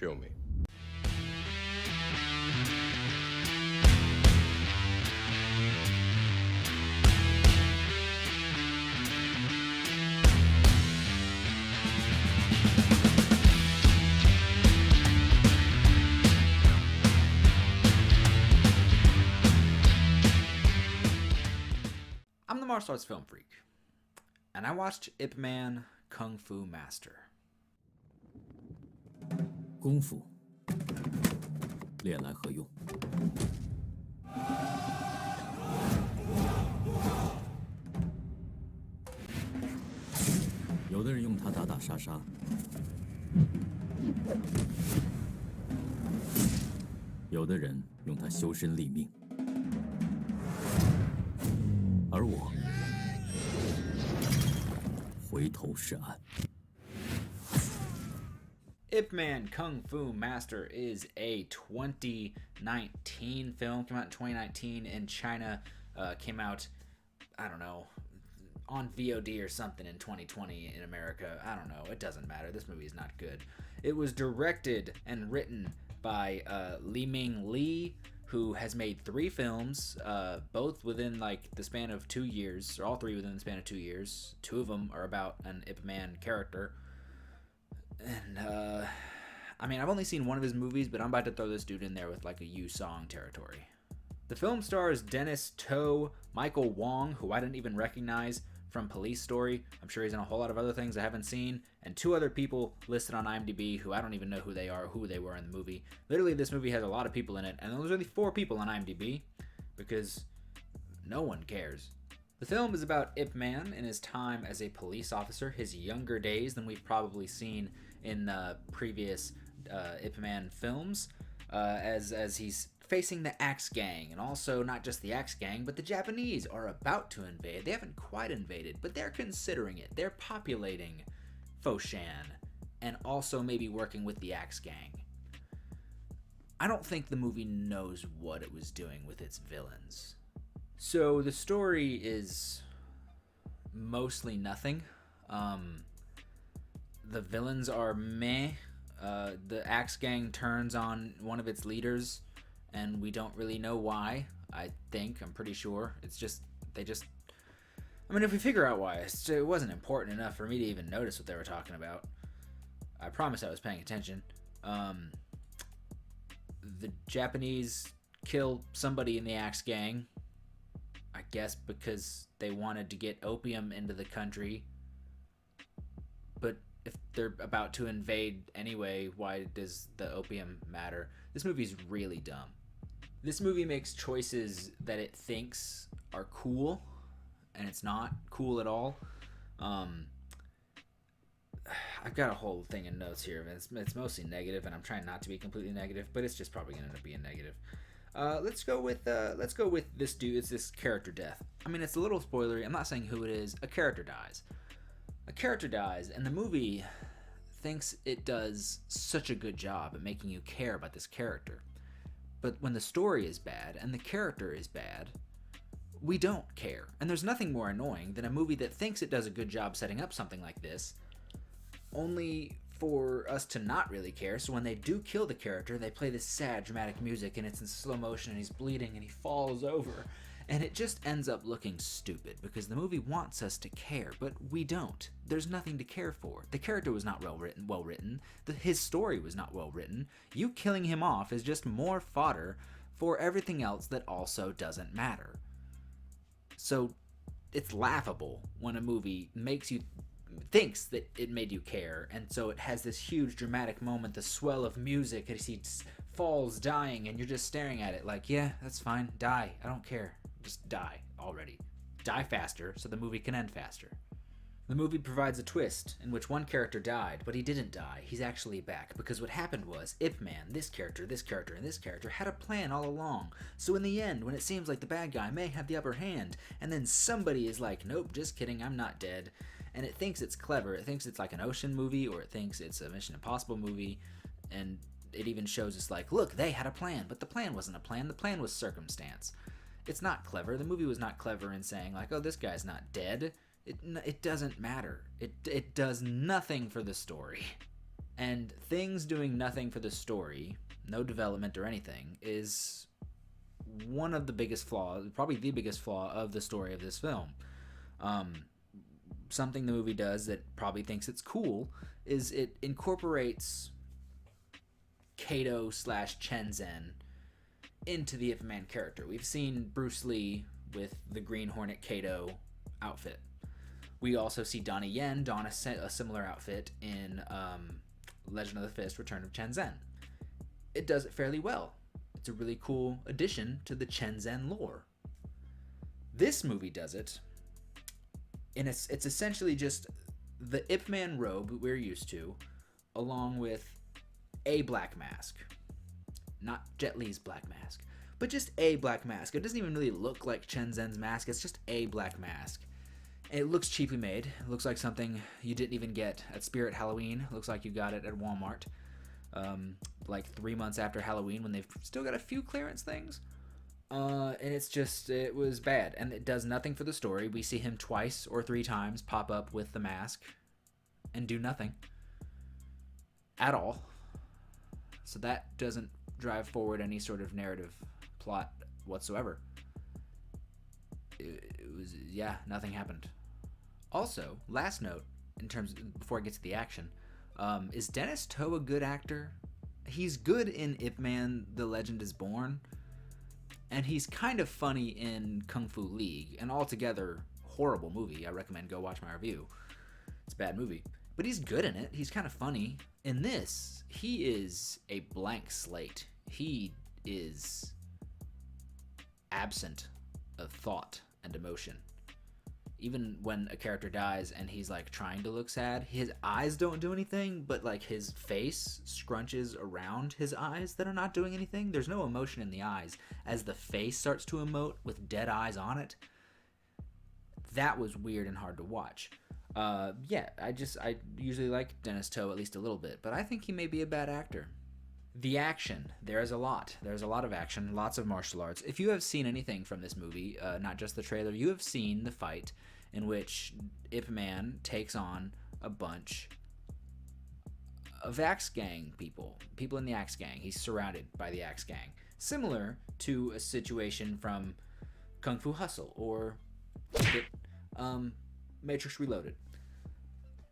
Show me. I'm the martial arts film freak, and I watched Ip Man Kung Fu Master. 功夫练来何用？有的人用它打打杀杀，有的人用它修身立命，而我回头是岸。Ip Man Kung Fu Master is a 2019 film. Came out in 2019 in China. Came out, I don't know, on VOD or something in 2020 in America. I don't know. It doesn't matter. This movie is not good. It was directed and written by Li Ming Li, who has made 3 films, both within like the span of 2 years, or all 3 within the span of 2 years. 2 of them are about an Ip Man character. And, I mean, I've only seen one of his movies, but I'm about to throw this dude in there with, like, a Yu-Song territory. The film stars Dennis To, Michael Wong, who I didn't even recognize from Police Story. I'm sure he's in a whole lot of other things I haven't seen, and 2 other people listed on IMDb who I don't even know who they are or who they were in the movie. Literally, this movie has a lot of people in it, and there's only 4 people on IMDb, because no one cares. The film is about Ip Man in his time as a police officer, his younger days than we've probably seen in previous Ip Man films, as he's facing the Axe Gang, and also not just the Axe Gang, but the Japanese are about to invade. They haven't quite invaded, but they're considering it. They're populating Foshan, and also maybe working with the Axe Gang. I don't think the movie knows what it was doing with its villains. So the story is mostly nothing. The villains are meh. The Axe Gang turns on one of its leaders, and we don't really know why. I'm pretty sure. It's just, I mean, if we figure out why, it wasn't important enough for me to even notice what they were talking about. I promise I was paying attention. The Japanese kill somebody in the Axe Gang, I guess because they wanted to get opium into the country. But if they're about to invade anyway, why does the opium matter? This movie's really dumb. This movie makes choices that it thinks are cool, and it's not cool at all. I've got a whole thing in notes here, and it's mostly negative, and I'm trying not to be completely negative, but it's just probably going to end up being negative. Let's go with this dude. It's this character death. I mean, it's a little spoilery. I'm not saying who it is. A character dies. And the movie thinks it does such a good job at making you care about this character. But when the story is bad and the character is bad, we don't care. And there's nothing more annoying than a movie that thinks it does a good job setting up something like this, only for us to not really care. So when they do kill the character, they play this sad dramatic music, and it's in slow motion, and he's bleeding, and he falls over, and it just ends up looking stupid because the movie wants us to care, but we don't. There's nothing to care for. The character was not well written. His story was not well written. You killing him off is just more fodder for everything else that also doesn't matter. So it's laughable when a movie thinks that it made you care, and so it has this huge dramatic moment, the swell of music as he falls dying, and you're just staring at it like, yeah, that's fine, die, I don't care, just die already. Die faster so the movie can end faster. The movie provides a twist in which one character died, but he didn't die. He's actually back, because what happened was Ip Man, this character, and this character had a plan all along. So in the end, when it seems like the bad guy may have the upper hand, and then somebody is like, nope, just kidding, I'm not dead, and it thinks it's clever, it thinks it's like an Ocean movie, or it thinks it's a Mission Impossible movie, and it even shows us like, look, they had a plan, but the plan wasn't a plan, the plan was circumstance. It's not clever. The movie was not clever in saying like, oh, this guy's not dead. It doesn't matter. It does nothing for the story. And things doing nothing for the story, no development or anything, is one of the biggest flaws, probably the biggest flaw of the story of this film. Um, Something the movie does that probably thinks it's cool is it incorporates Kato slash Shenzhen into the Ip Man character. We've seen Bruce Lee with the Green Hornet Kato outfit. We also see Donnie Yen don a similar outfit in Legend of the Fist: Return of Shenzhen. It does it fairly well. It's a really cool addition to the Shenzhen lore. This movie does it, and it's essentially just the Ip Man robe we're used to, along with a black mask. Not Jet Li's black mask, but just a black mask. It doesn't even really look like Shenzhen's mask, it's just a black mask. It looks cheaply made. It looks like something you didn't even get at Spirit Halloween. It looks like you got it at Walmart. Like 3 months after Halloween when they've still got a few clearance things. And it was bad. And it does nothing for the story. We see him twice or 3 times pop up with the mask and do nothing at all. So that doesn't drive forward any sort of narrative plot whatsoever. It was, nothing happened. Also, last note, in terms of, before I get to the action, is Dennis To a good actor? He's good in Ip Man: The Legend Is Born, and he's kind of funny in Kung Fu League, an altogether horrible movie. I recommend go watch my review. It's a bad movie, but he's good in it. He's kind of funny. In this, he is a blank slate. He is absent of thought and emotion. Even when a character dies and he's like trying to look sad, his eyes don't do anything, but like his face scrunches around his eyes that are not doing anything. There's no emotion in the eyes. As the face starts to emote with dead eyes on it, that was weird and hard to watch. I usually like Dennis To at least a little bit, but I think he may be a bad actor. The action, there's a lot of action, lots of martial arts. If you have seen anything from this movie, not just the trailer, you have seen the fight in which Ip Man takes on a bunch of Axe Gang people in the Axe Gang. He's surrounded by the Axe Gang, similar to a situation from Kung Fu Hustle or Matrix Reloaded.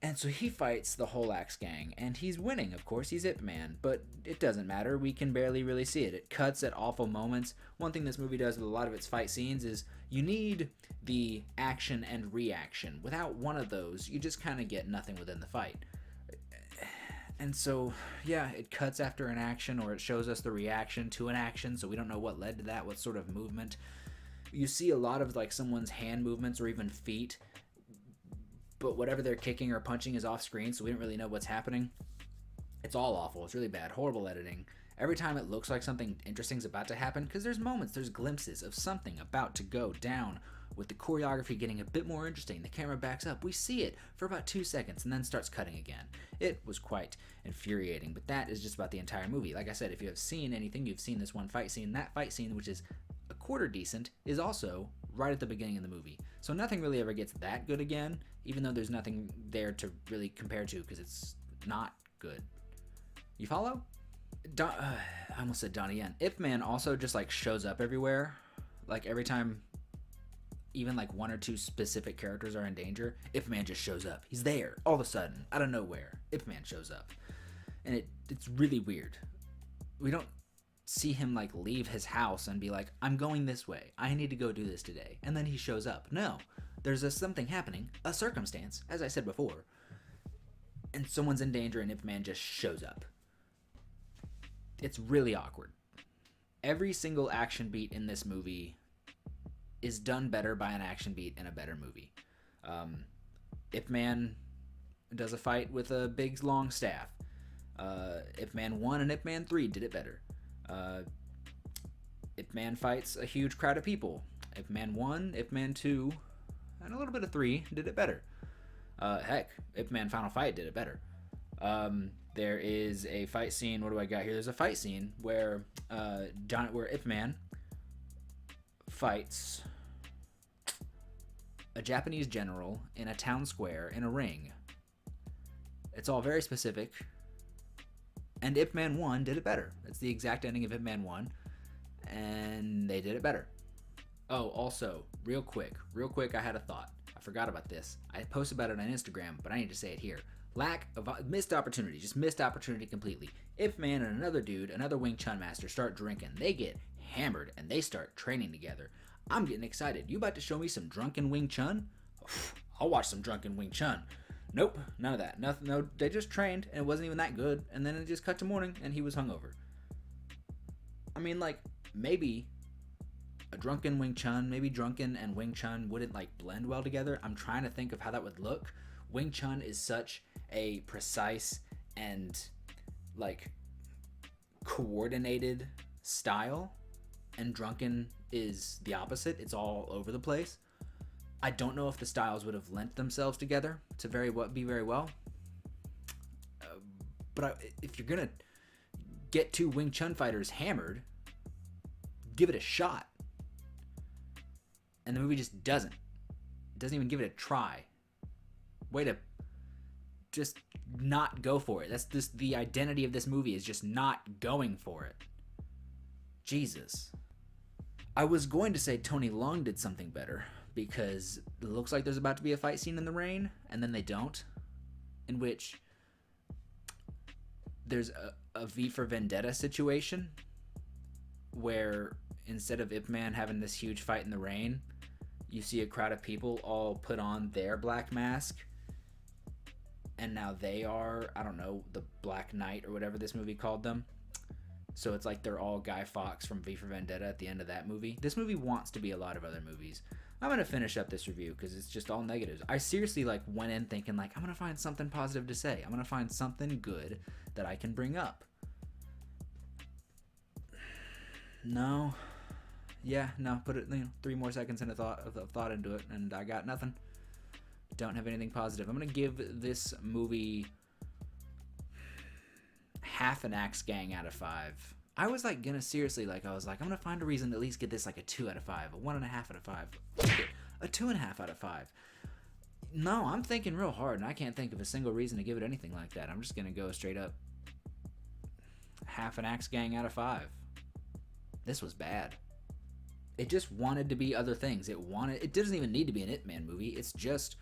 And so he fights the whole Axe Gang, and he's winning, of course. He's Ip Man, but it doesn't matter. We can barely really see it. It cuts at awful moments. One thing this movie does with a lot of its fight scenes is you need the action and reaction. Without one of those, you just kind of get nothing within the fight. And so, it cuts after an action, or it shows us the reaction to an action, so we don't know what led to that, what sort of movement. You see a lot of like someone's hand movements or even feet, but whatever they're kicking or punching is off screen, so we don't really know what's happening. It's all awful. It's really bad. Horrible editing. Every time it looks like something interesting is about to happen, because there's moments, there's glimpses of something about to go down, with the choreography getting a bit more interesting. The camera backs up. We see it for about 2 seconds and then starts cutting again. It was quite infuriating, but that is just about the entire movie. Like I said, if you have seen anything, you've seen this one fight scene. That fight scene, which is a quarter decent, is also right at the beginning of the movie. So nothing really ever gets that good again, even though there's nothing there to really compare to, because it's not good. You follow? I almost said Donnie Yen. Ip Man also just like shows up everywhere. Like every time even like 1 or 2 specific characters are in danger, Ip Man just shows up. He's there all of a sudden, out of nowhere. Ip Man shows up. And it's really weird. We don't see him like leave his house and be like, I'm going this way. I need to go do this today. And then he shows up. No. There's something happening, a circumstance, as I said before. And someone's in danger and Ip Man just shows up. It's really awkward. Every single action beat in this movie is done better by an action beat in a better movie. Ip Man does a fight with a big long staff. Ip Man 1 and Ip Man 3 did it better. Ip Man fights a huge crowd of people. Ip Man 1, Ip Man 2, and a little bit of 3 did it better. Ip Man Final Fight did it better. There is a fight scene. What do I got here? There's a fight scene where where Ip Man fights a Japanese general in a town square in a ring. It's all very specific. And Ip Man 1 did it better. It's the exact ending of Ip Man 1, and they did it better. Oh, also, real quick, I had a thought. I forgot about this. I posted about it on Instagram, but I need to say it here. Lack of missed opportunity, just missed opportunity completely. Ip Man and another dude, another Wing Chun master, start drinking. They get hammered and they start training together. I'm getting excited. You about to show me some drunken Wing Chun? I'll watch some drunken Wing Chun. Nope, none of that. Nothing. No, they just trained and it wasn't even that good. And then it just cut to morning and he was hungover. I mean, like, maybe a drunken Wing Chun, maybe drunken and Wing Chun wouldn't like blend well together. I'm trying to think of how that would look. Wing Chun is such a precise and like coordinated style, and drunken is the opposite. It's all over the place. I don't know if the styles would have lent themselves together to be very well. But if you're gonna get two Wing Chun fighters hammered, give it a shot. And the movie just doesn't. It doesn't even give it a try. Way to just not go for it. That's just the identity of this movie, is just not going for it. Jesus. I was going to say Tony Leung did something better, because it looks like there's about to be a fight scene in the rain, and then they don't, in which there's a V for Vendetta situation where instead of Ip Man having this huge fight in the rain, you see a crowd of people all put on their black mask, and now they are, I don't know, the Black Knight or whatever this movie called them. So it's like they're all Guy Fawkes from V for Vendetta at the end of that movie. This movie wants to be a lot of other movies. I'm going to finish up this review because it's just all negatives. I seriously went in thinking I'm going to find something positive to say. I'm going to find something good that I can bring up. No. Yeah, no, put it 3 more seconds of thought into it, and I got nothing. Don't have anything positive. I'm going to give this movie half an axe gang out of 5. I was gonna seriously I'm gonna find a reason to at least get this a 2 out of 5, a 1.5 out of 5, a 2.5 out of 5. No, I'm thinking real hard, and I can't think of a single reason to give it anything like that. I'm just gonna go straight up half an axe gang out of 5. This was bad. It just wanted to be other things. It doesn't even need to be an Ip Man movie. It's just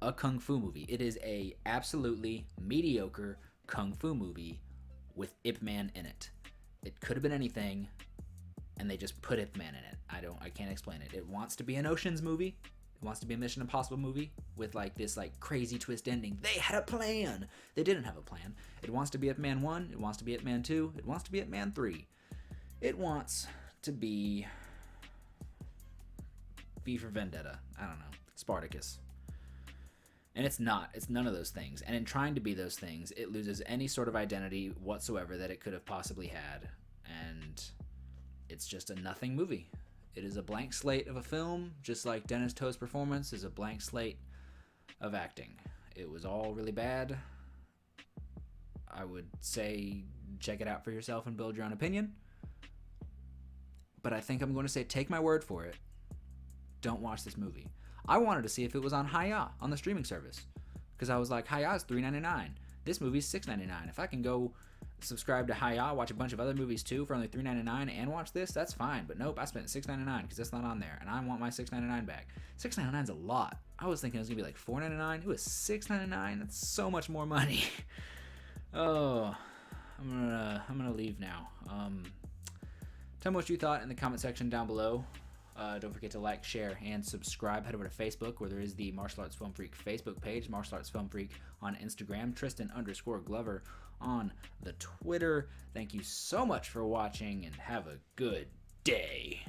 a kung fu movie. It is a absolutely mediocre kung fu movie with Ip Man in it. It could have been anything, and they just put Ip Man in it. I can't explain it. It wants to be an Ocean's movie. It wants to be a Mission Impossible movie with this crazy twist ending. They had a plan. They didn't have a plan. It wants to be Ip Man 1. It wants to be Ip Man 2. It wants to be Ip Man 3. It wants to be V for Vendetta. I don't know. Spartacus. And it's not. It's none of those things. And in trying to be those things, it loses any sort of identity whatsoever that it could have possibly had. And it's just a nothing movie. It is a blank slate of a film, just like Dennis To's performance is a blank slate of acting. It was all really bad. I would say check it out for yourself and build your own opinion. But I think I'm going to say take my word for it. Don't watch this movie. I wanted to see if it was on Hi-Ya, on the streaming service. Because I was like, Hi-Ya is $3.99. This movie's $6.99. If I can go subscribe to Hi-Ya, watch a bunch of other movies too for only $3.99 and watch this, that's fine. But nope, I spent $6.99 because that's not on there. And I want my $6.99 back. $6.99 is a lot. I was thinking it was going to be $4.99. It was $6.99. That's so much more money. Oh, I'm gonna leave now. Tell me what you thought in the comment section down below. Don't forget to like, share, and subscribe. Head over to Facebook, where there is the Martial Arts Film Freak Facebook page, Martial Arts Film Freak on Instagram, Tristan_Glover on the Twitter. Thank you so much for watching, and have a good day.